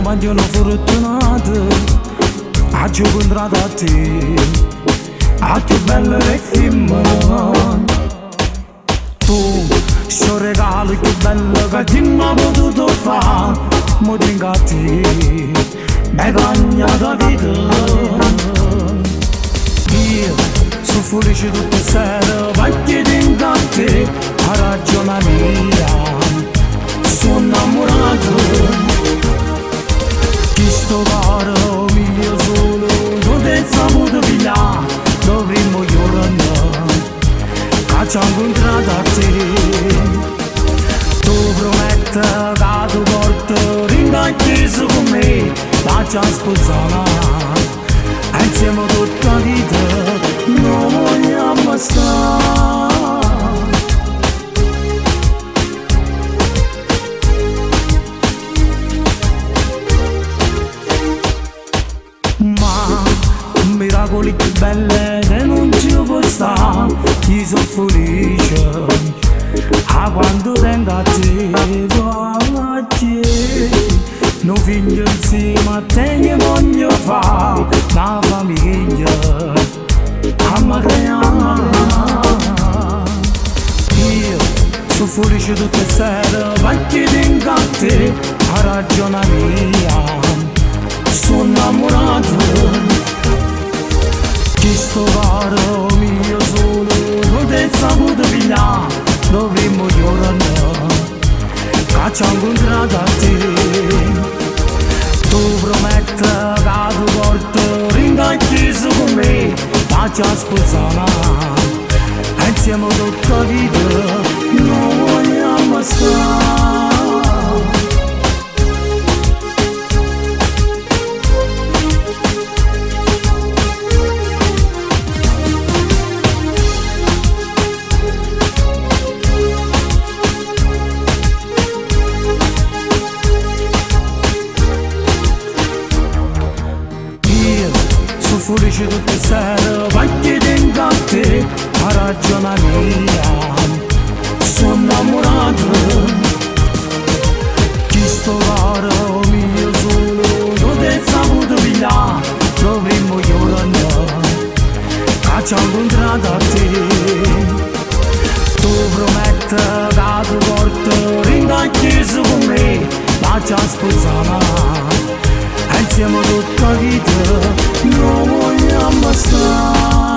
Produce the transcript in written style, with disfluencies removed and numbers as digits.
ma io non fortunato a giocare a te, a che bello è film. Tu, sto regalo che bello che ti mi ha potuto fare, mo tengo a te, mi cagna la vita. Io sono felice tutte le sere perché tengo a te, a ragione mia, sono innamorato. Chi sto caro mio solo, non ti ho saputo pigliare, lo primo giorno che ci ho incontrato a te. Tu prometti che tu porti in chiesa con me, la ci sposare, insieme tutta la vita, non vogliamo stare. Ma miracoli più belli che non ci può stare, io sono felice a quando tengo a te, perché non figlio insieme a te ne voglio fare una famiglia a me creare. Io sono felice tutte le sere perché tengo a te, a ragione mia, sono innamorato. Chi sto caro mio solo, non ti ho saputo pigliare, lo primo giorno che ci ho incontrato a te. Tu prometti che tu porti in chiesa con me, la ci sposare, insieme tutta la vita, non vogliamo stare. Sono felice tutte le sere perché tengo a te, a ragione mia, sono innamorato. Chi sto caro mio solo, non ti ho saputo pigliare, lo primo giorno che ci ho incontrato a te. Tu prometti che tu porti in chiesa con me, la ci sposare, insieme tutta la vita, non vogliamo stare.